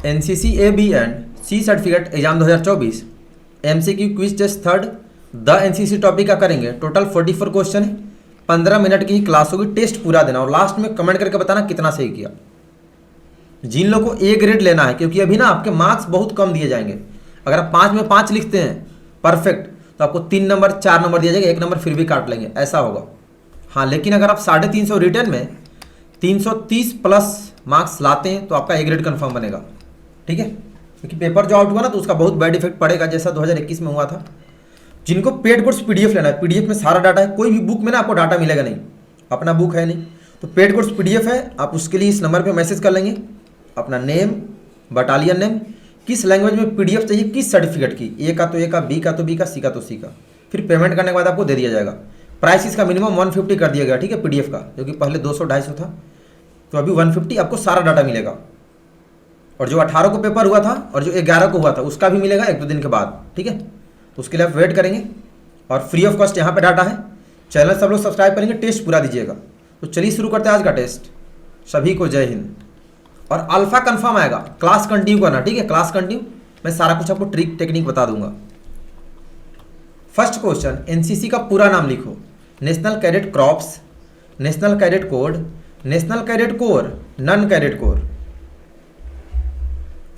NCC A B and C certificate exam 2024 MCQ quiz test third the NCC topic का करेंगे। Total 44 question है, 15 minute की ही class होगी। Test पूरा देना और लास्ट में कमेंट करके बताना कितना सही किया। जिन लोगों को ए ग्रेड लेना है, क्योंकि अभी ना आपके मार्क्स बहुत कम दिए जाएंगे। अगर आप 5 में 5 लिखते हैं परफेक्ट तो आपको 3 नंबर 4 नंबर दिया जाएगा, 1 नंबर फिर भी काट लेंगे, ऐसा होगा। हाँ, लेकिन अगर आप 350 रिटर्न में 330 प्लस मार्क्स लाते हैं तो आपका ए ग्रेड कन्फर्म बनेगा, ठीक है। क्योंकि पेपर जो आउट हुआ ना तो उसका बहुत बैड इफेक्ट पड़ेगा, जैसा 2021 में हुआ था। जिनको पेड कोर्स पीडीएफ लेना है, पीडीएफ में सारा डाटा है, कोई भी बुक में ना आपको डाटा मिलेगा नहीं, अपना बुक है नहीं, तो पेड कोर्स पीडीएफ है। आप उसके लिए इस नंबर पे मैसेज कर लेंगे, अपना नेम, बटालियन नेम, किस लैंग्वेज में पीडीएफ चाहिए, किस सर्टिफिकेट की, ए का तो ए का, बी का तो बी का, सी का तो सी का। फिर पेमेंट करने के बाद आपको दे दिया जाएगा। प्राइस इसका मिनिमम 150 कर दिया गया, ठीक है, पीडीएफ का, जो कि पहले 200-250 था, तो अभी 150 आपको सारा डाटा मिलेगा। और जो 18 को पेपर हुआ था और जो 11 को हुआ था उसका भी मिलेगा 1-2 दिन के बाद, ठीक है। तो उसके लिए आप वेट करेंगे और फ्री ऑफ कॉस्ट यहाँ पे डाटा है। चैनल सब लोग सब्सक्राइब करेंगे, टेस्ट पूरा दीजिएगा। तो चलिए शुरू करते हैं आज का टेस्ट। सभी को जय हिंद। और अल्फा कंफर्म आएगा, क्लास कंटिन्यू करना, ठीक है, क्लास कंटिन्यू। मैं सारा कुछ आपको ट्रिक टेक्निक बता दूंगा। फर्स्ट क्वेश्चन, एनसीसी का पूरा नाम लिखो। National cadet crops, national cadet code, national cadet corps, nun cadet corps.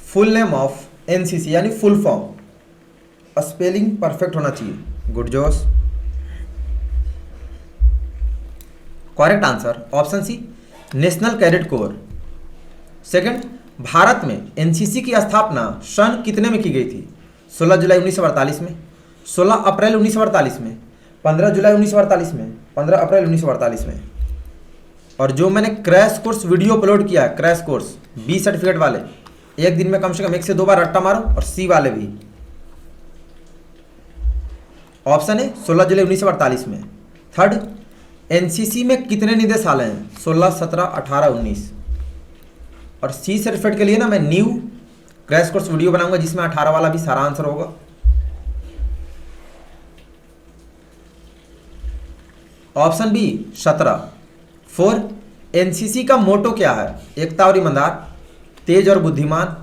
Full name of NCC यानी फुल फॉर्म, स्पेलिंग परफेक्ट होना चाहिए। Good Josh. Correct answer option C, national cadet corps. Second, Bharat में NCC की स्थापना सन कितने में की गई थी? 16 जुलाई 1948 में, 16 अप्रैल 1948 में, 15 जुलाई 1948 में, 15 अप्रैल 1948 में। और जो मैंने क्रैश कोर्स वीडियो अपलोड किया है, क्रैश कोर्स बी सर्टिफिकेट वाले, एक दिन में कम से कम 1 से 2 बार रट्टा मारो, और सी वाले भी। ऑप्शन है 16 जुलाई 1948 में। थर्ड, एनसीसी में कितने निदेशालय हैं? 16, 17, 18, 19। और सी सर्टिफिकेट के लिए ना मैं न्यू क्रैश कोर्स वीडियो बनाऊंगा जिसमें 18 वाला भी सारा आंसर होगा। Option B 17। 4, एनसीसी का मोटो क्या है? एकता और ईमानदार, तेज और बुद्धिमान,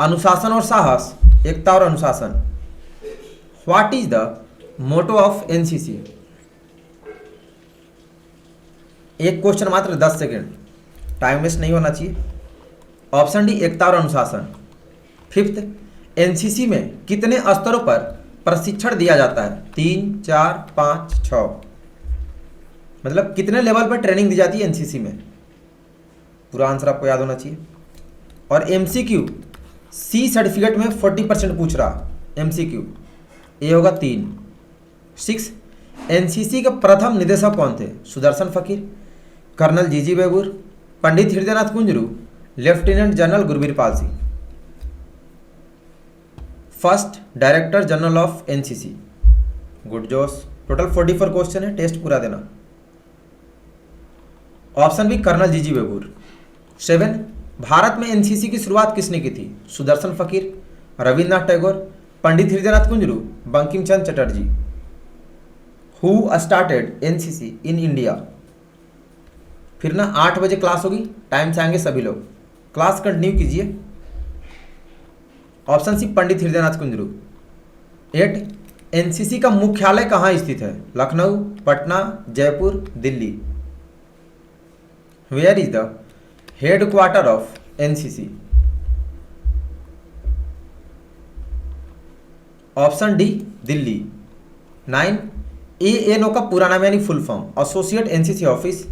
अनुशासन और साहस, एकता और अनुशासन। What is the motto of NCC? एक क्वेश्चन मात्र, 10 सेकेंड, टाइम वेस्ट नहीं होना चाहिए। ऑप्शन डी एकता और अनुशासन। फिफ्थ, एनसीसी में कितने स्तरों पर प्रशिक्षण दिया जाता है? 3, 4, 5, 6। मतलब कितने लेवल पर ट्रेनिंग दी जाती है एनसीसी में? पूरा आंसर आपको याद होना चाहिए। और एमसीक्यू सी सर्टिफिकेट में 40% पूछ रहा, एमसीक्यू ए होगा 3। 6, एनसीसी के प्रथम निदेशक कौन थे? Sudarshan Fakir, colonel G G Begur, Pandit Hridaynath Kunzru, lieutenant general Gurbir Pal Singh. First director general of NCC. Good जोश। टोटल 44 क्वेश्चन है, टेस्ट पूरा देना। Option B colonel G G बेगूर। 7, Bharat में एनसीसी की शुरुआत किसने की थी? Sudarshan Fakir, Rabindranath Tagore, Pandit Hridaynath Kunzru, Bankim Chandra Chatterjee. Who started NCC in India? फिर ना 8 बजे क्लास होगी, टाइम से आएंगे सभी लोग, क्लास कंटिन्यू कीजिए। Option C Pandit Hridaynath Kunzru. 8, NCC का मुख्यालय कहाँ स्थित है? Lucknow, Patna, Jaipur, Delhi. Where is the headquarter of NCC? Option D Delhi. 9, ANO का पूरा नाम यानी full form? Associate NCC office,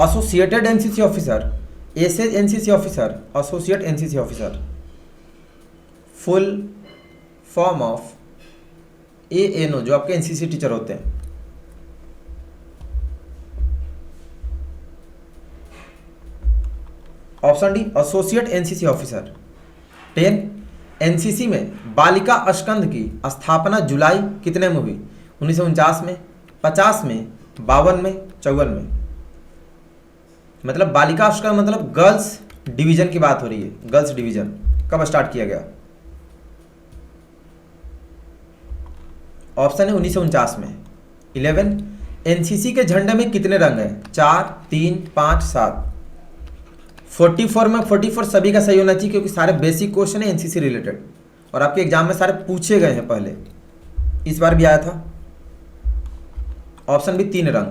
associated NCC officer, SH NCC officer, associate NCC officer. Full form of ANO जो आपके एनसीसी टीचर होते हैं। Option D associate NCC officer. 10, NCC में बालिका अस्कंद की स्थापना जुलाई कितने में हुई? 1949 में, 50 में, 52 में, 54 में। मतलब बालिका अस्कंद मतलब गर्ल्स डिवीजन की बात हो रही है। गर्ल्स डिवीजन कब स्टार्ट किया गया? ऑप्शन है 1949 में। 11, एनसीसी के झंडे में कितने रंग हैं? 4, 3, 5, 7। 44 में 44 सभी का सही होना चाहिए, क्योंकि सारे बेसिक क्वेश्चन है एनसीसी रिलेटेड और आपके एग्जाम में सारे पूछे गए हैं पहले, इस बार भी आया था। ऑप्शन बी 3 रंग।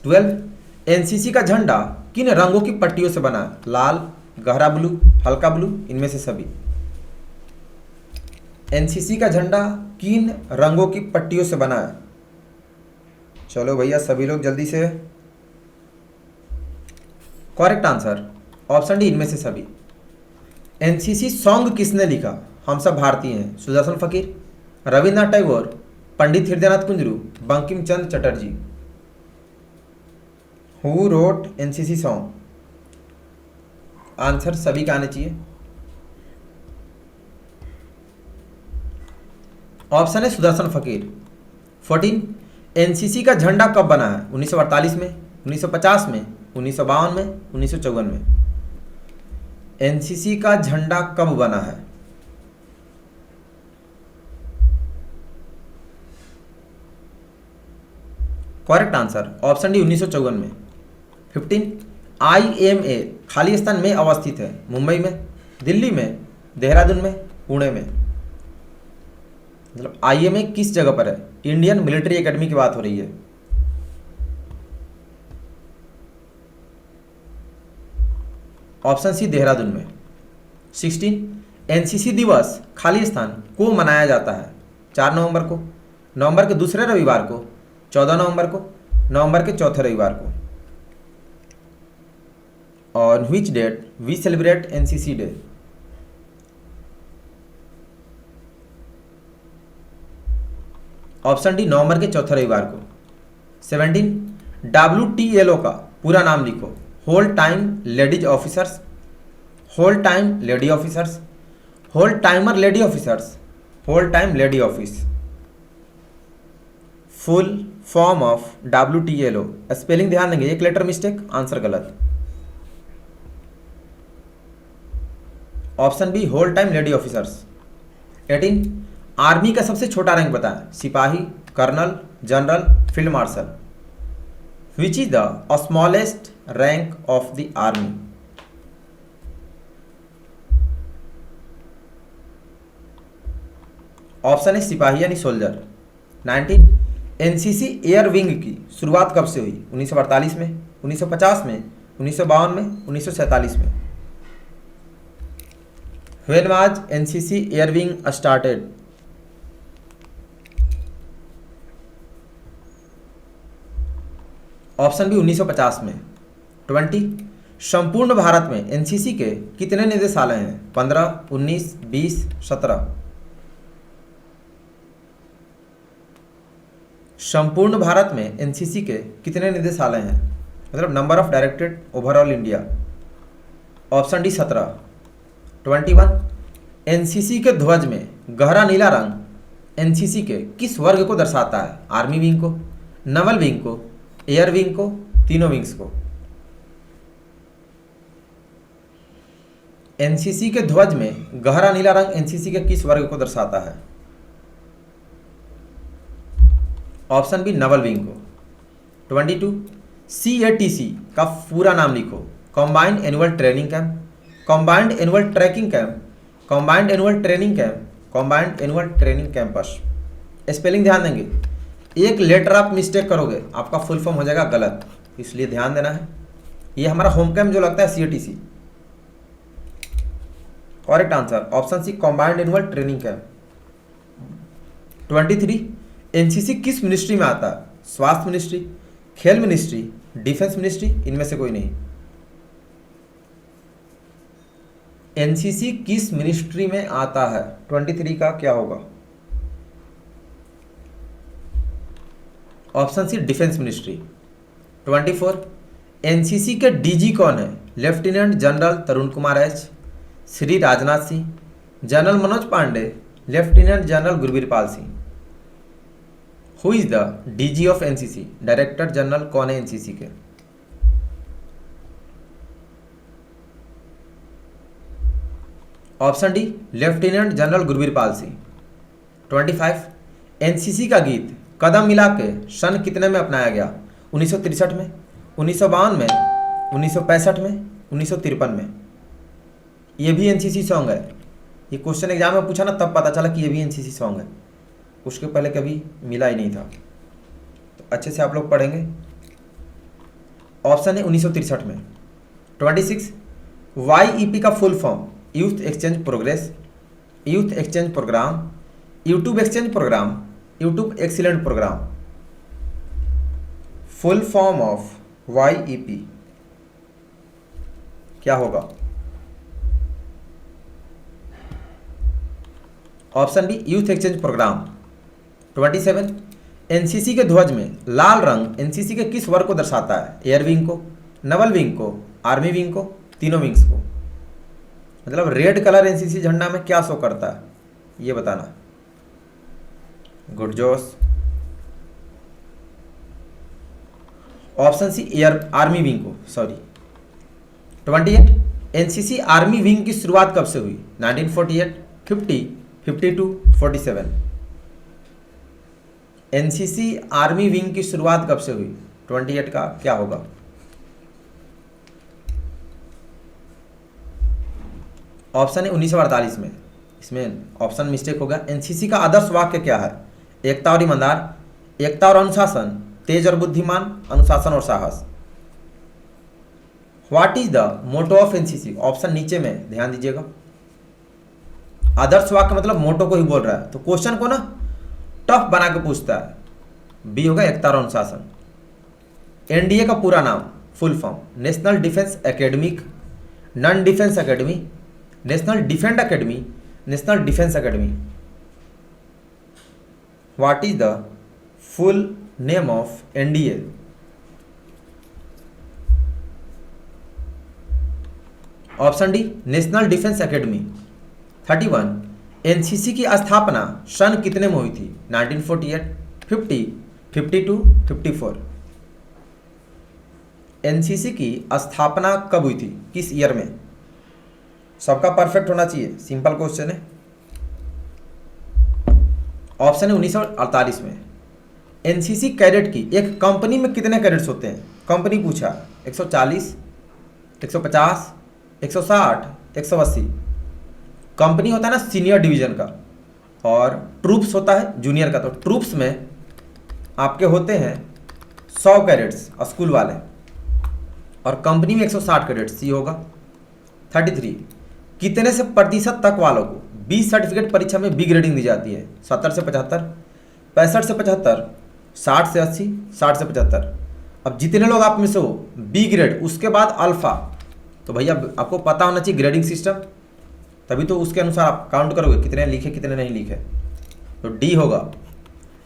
12 एनसीसी का झंडा किन रंगों की पट्टियों से बना है? लाल, गहरा ब्लू, हल्का ब्लू, इनमें से सभी। एनसीसी का झंडा किन रंगों की पट्टियों से बना है? चलो भैया सभी लोग जल्दी से। करेक्ट आंसर ऑप्शन डी, इनमें से सभी। एनसीसी सॉन्ग किसने लिखा? हम सब भारतीय हैं। Sudarshan Fakir, Rabindranath Tagore, Pandit Hridaynath Kunzru, Bankim Chandra Chatterjee. Who wrote NCC song? Answer सभी का आने चाहिए। ऑप्शन है सुदर्शन फकीर। 14 एनसीसी का झंडा कब बना है? 1948 में, 1950 में, 1952 में, 1954 में। एनसीसी का झंडा कब बना है? करेक्ट आंसर ऑप्शन डी, 1954 में। 15 IMA खाली स्थान में अवस्थित है? मुंबई में, दिल्ली में, देहरादून में, पुणे में। मतलब IMA किस जगह पर है? इंडियन मिलिट्री एकेडमी की बात हो रही है। ऑप्शन सी, देहरादून में। 16 एनसीसी दिवस खाली स्थान को मनाया जाता है? 4 नवंबर को, नवंबर के दूसरे रविवार को, 14 नवंबर को, नवंबर के चौथे रविवार को। On which date we celebrate NCC day? Option D, नवंबर के चौथे रविवार को। 17 WTLO का पूरा नाम लिखो। Whole time ladies officers, whole time lady officers, whole timer lady officers, whole time lady office. Full form of WTLO। Spelling ध्यान देंगे, एक लेटर मिस्टेक, आंसर गलत। Option B, whole time lady officers. 18 army का सबसे छोटा rank बताएं? सिपाही, colonel, general, field marshal. Which is the smallest rank of the army? Option है सिपाही यानी सोल्जर। 19 एनसीसी एयर विंग की शुरुआत कब से हुई? 1948 में, 1950 में, 1952 में, 1947 में। When was NCC air wing started? Option B, 1950 में। 20 संपूर्ण भारत में एनसीसी के कितने निदेशालय हैं? 15, 19, 20, 17। संपूर्ण भारत में एनसीसी के कितने निदेशालय हैं? मतलब number of directed overall India. Option D, 17। 21 NCC के ध्वज में गहरा नीला रंग एनसीसी के किस वर्ग को दर्शाता है? आर्मी विंग को, नवल विंग को, एयर विंग को, तीनों विंग्स को। एनसीसी के ध्वज में गहरा नीला रंग एनसीसी के किस वर्ग को दर्शाता है? ऑप्शन बी, नवल विंग को। 22 CATC का पूरा नाम लिखो। Combined annual training camp, combined annual tracking camp, combined annual training camp, combined annual training camps. Spelling ध्यान देंगे, एक लेटर आप मिस्टेक करोगे आपका फुल फॉर्म हो जाएगा गलत, इसलिए ध्यान देना है। ये हमारा होम कैंप जो लगता है CATC। Correct answer option C, combined annual training camp. 23 NCC किस मिनिस्ट्री में आता है? स्वास्थ्य मिनिस्ट्री, खेल मिनिस्ट्री, डिफेंस मिनिस्ट्री, इनमें से कोई नहीं। एनसीसी किस मिनिस्ट्री में आता है? 23 का क्या होगा? Option C, defence ministry. 24 NCC के डीजी कौन है? Lieutenant general Tarun Kumar H, Shri Rajnath Singh, general Manoj Pande, lieutenant general Gurbir Pal Singh. Who is the DG of NCC? Director general कौन है एनसीसी के? Option D, lieutenant general Gurbir Pal Singh. 25 NCC का गीत कदम मिला के सन कितने में अपनाया गया? 1963 में, 1952 में, 1965 में, 1953 में। ये भी एनसीसी सॉन्ग है। ये क्वेश्चन एग्जाम में पूछा ना, तब पता चला कि ये भी एनसीसी सॉन्ग है, उसके पहले कभी मिला ही नहीं था। तो अच्छे से आप लोग पढ़ेंगे। ऑप्शन है 1963 में। 26 YEP का full form youth exchange progress, youth exchange programme, YouTube exchange programme, YouTube excellent programme. Full form of YEP क्या होगा? Option B youth exchange programme. 27 NCC के ध्वज में लाल रंग एनसीसी के किस वर्ग को दर्शाता है? एयर विंग को, नवल विंग को, आर्मी विंग को, तीनों विंग्स को। मतलब रेड कलर एनसीसी झंडा में क्या शो करता है, ये बताना। Good Josh. Option C air army wing को, सॉरी। 28 एनसीसी आर्मी विंग की शुरुआत कब से हुई? 1948, 50, 52, 47। एनसीसी आर्मी विंग की शुरुआत कब से हुई? 28 का क्या होगा? ऑप्शन है 1948 में। इसमें ऑप्शन मिस्टेक होगा। एनसीसी का आदर्श वाक्य क्या है? एकता और ईमानदार, एकता और अनुशासन, तेज और बुद्धिमान, अनुशासन और साहस। What is the motto of NCC? Option नीचे में ध्यान दीजिएगा। आदर्श वाक्य मतलब मोटो को ही बोल रहा है, तो क्वेश्चन को ना टफ बना के पूछता है। बी होगा एकता और अनुशासन। एनडीए का पूरा नाम, full form? National defence academic, non defence academy, national defence academy, national defence academy. What is the full name of NDA? Option D national defence academy. 31 NCC की स्थापना सन कितने में हुई थी? 1948, 50, 52, 54। एनसीसी की स्थापना कब हुई थी, किस ईयर में? सबका परफेक्ट होना चाहिए, सिंपल क्वेश्चन है। ऑप्शन है 1948 में। एनसीसी कैडेट की एक कंपनी में कितने कैडेट्स होते हैं? कंपनी पूछा। 140, 150, 160, 180। कंपनी होता है ना सीनियर डिवीजन का, और ट्रूप्स होता है जूनियर का। तो ट्रूप्स में आपके होते हैं 100 कैडेट्स स्कूल वाले, और कंपनी में 160 कैडेट्स, सी होगा। 33 कितने से प्रतिशत तक वालों को 20 सर्टिफिकेट परीक्षा में बी ग्रेडिंग दी जाती है? 70 से 75, 65 से 75, 60 से 80, 60 से 75। अब जितने लोग आप में से हो बी ग्रेड, उसके बाद अल्फा, तो भैया आपको पता होना चाहिए ग्रेडिंग सिस्टम, तभी तो उसके अनुसार आप काउंट करोगे कितने लिखे कितने नहीं लिखे। तो डी होगा।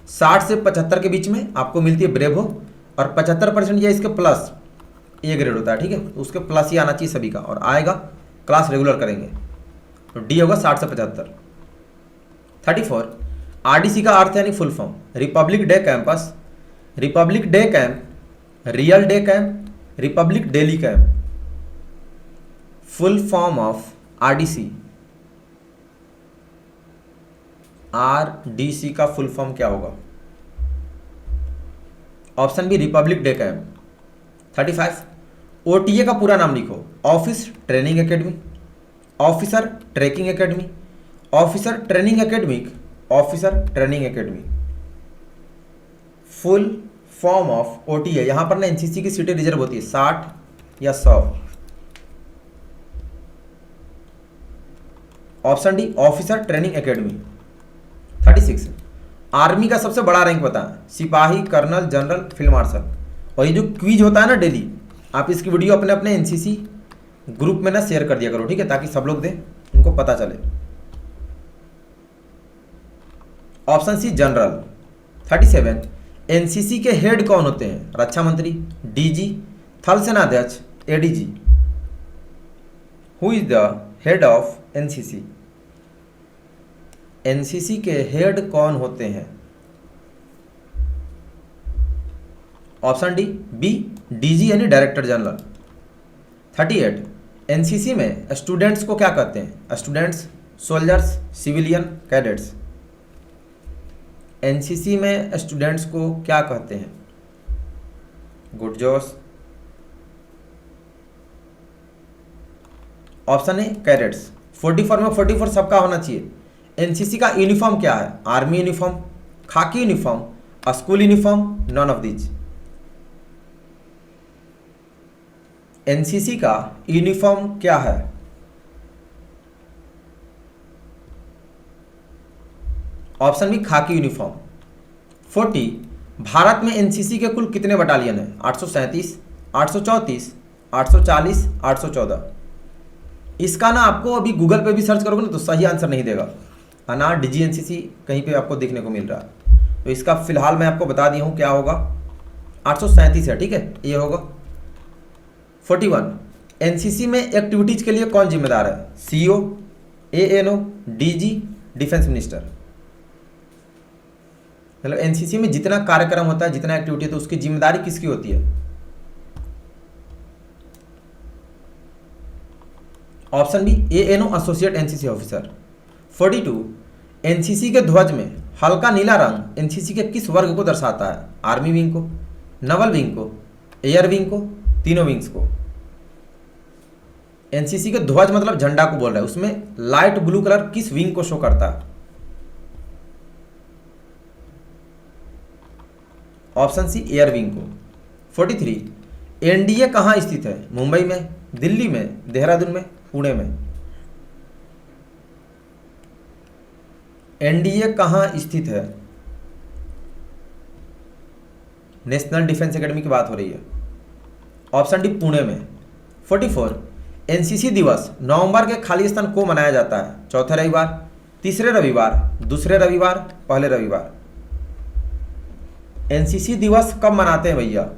60 से 75 के बीच में आपको मिलती है ब्रेवो, और 75% या इसके प्लस ए ग्रेड होता है, ठीक है? तो उसके प्लस ही आना चाहिए सभी का, और आएगा क्लास रेगुलर करेंगे। तो डी होगा 60 से 75। 34 आरडीसी का अर्थ यानी full form? Republic day camps, republic day camp, real day camp, republic daily camp. Full form of RDC, RDC का फुल फॉर्म क्या होगा? Option B republic day camp. 35 OTA का पूरा नाम लिखो। Office training academy, officer tracking academy, officer training academic, officer training academy. Full form of OTA. यहां पर ना एनसीसी की सीटें रिजर्व होती है 60 या 100। Option D officer training academy. 36 army का सबसे बड़ा रैंक बताएं? सिपाही, कर्नल, जनरल, फील्ड मार्शल। और ये जो क्विज होता है ना डेली, आप इसकी वीडियो अपने अपने एनसीसी ग्रुप में ना शेयर कर दिया करो, ठीक है? ताकि सब लोग दें, उनको पता चले। Option C general. 37 एनसीसी के हेड कौन होते हैं? रक्षा मंत्री, डीजी, थल सेनाध्यक्ष, ADG. Who is the head of NCC? NCC के हेड कौन होते हैं? ऑप्शन डी बी डीजी यानी डायरेक्टर जनरल। 38 एनसीसी में स्टूडेंट्स को क्या कहते हैं? Students, soldiers, civilian, cadets. NCC में स्टूडेंट्स को क्या कहते हैं? Good Josh. Option A cadets. 44 में 44 सबका होना चाहिए। एनसीसी का यूनिफॉर्म क्या है? आर्मी यूनिफॉर्म, खाकी uniform, school uniform, none of these. NCC का यूनिफॉर्म क्या है? ऑप्शन बी खाकी यूनिफॉर्म। 40 भारत में एनसीसी के कुल कितने बटालियन हैं? 837, 834, 840, 814। इसका ना आपको अभी गूगल पे भी सर्च करोगे ना तो सही आंसर नहीं देगा। अनार डीजी एनसीसी कहीं पे आपको देखने को मिल रहा है, तो इसका फिलहाल मैं आपको बता दिया हूँ क्या होगा। 837 है, ठीक है, ये होगा। 41 एनसीसी में एक्टिविटीज के लिए कौन जिम्मेदार है? CO, ANO, DG, defence minister. मतलब एनसीसी में जितना कार्यक्रम होता है, जितना एक्टिविटी होता है, उसकी जिम्मेदारी किसकी होती है? Option B ANO, associate NCC officer. 42 NCC के ध्वज में हल्का नीला रंग एनसीसी के किस वर्ग को दर्शाता है? आर्मी विंग को, नवल विंग को, एयर विंग को, तीनों विंग्स को। एनसीसी के ध्वज मतलब झंडा को बोल रहा है, उसमें लाइट ब्लू कलर किस विंग को शो करता है? ऑप्शन सी एयर विंग को। 43 एनडीए कहाँ स्थित है? मुंबई में, दिल्ली में, देहरादून में, पुणे में। एनडीए कहाँ स्थित है? नेशनल डिफेंस एकेडमी की बात हो रही है। ऑप्शन डी पुणे में। 44 एनसीसी दिवस नवंबर के खाली स्थान को मनाया जाता है? चौथे रविवार, तीसरे रविवार, दूसरे रविवार, पहले रविवार। एनसीसी दिवस कब मनाते हैं भैया?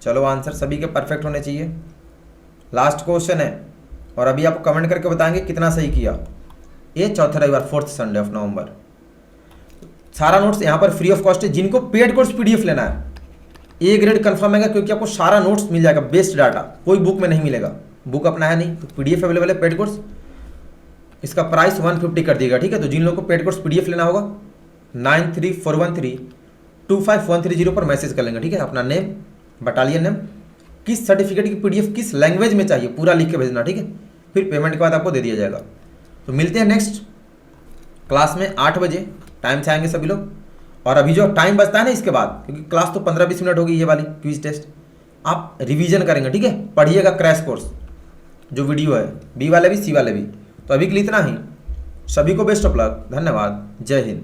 चलो आंसर सभी के परफेक्ट होने चाहिए। लास्ट क्वेश्चन है और अभी आप कमेंट करके बताएंगे कितना सही किया। ये चौथे रविवार, 4th संडे ऑफ नवंबर। सारा नोट्स यहाँ पर फ्री ऑफ कॉस्ट है। जिनको पेड कोर्स पीडीएफ लेना है, ए ग्रेड कंफर्म है, क्योंकि आपको सारा नोट्स मिल जाएगा, बेस्ड डाटा, कोई बुक में नहीं मिलेगा। बुक अपना है नहीं, तो पीडीएफ अवेलेबल है पेड कोर्स। इसका प्राइस 150 कर दिएगा, ठीक है। तो जिन लोगों को पेड कोर्स पीडीएफ लेना होगा 9341325130 पर मैसेज कर लेंगे, ठीक है। अपना नेम, बटालियन नेम, किस सर्टिफिकेट की पीडीएफ किस लैंग्वेज में चाहिए पूरा लिख के भेजना, ठीक है। फिर पेमेंट के बाद आपको दे दिया जाएगा। तो मिलते हैं नेक्स्ट क्लास में 8 बजे टाइम से आएंगे सभी लोग। और अभी जो टाइम बचता है ना इसके बाद, क्योंकि क्लास तो 15-20 मिनट होगी ये वाली क्विज टेस्ट, आप रिवीजन करेंगे, ठीक है। पढ़िएगा क्रैश कोर्स जो वीडियो है, बी वाले भी सी वाले भी। तो अभी के लिए इतना ही। सभी को बेस्ट ऑफ लक, धन्यवाद, जय हिंद।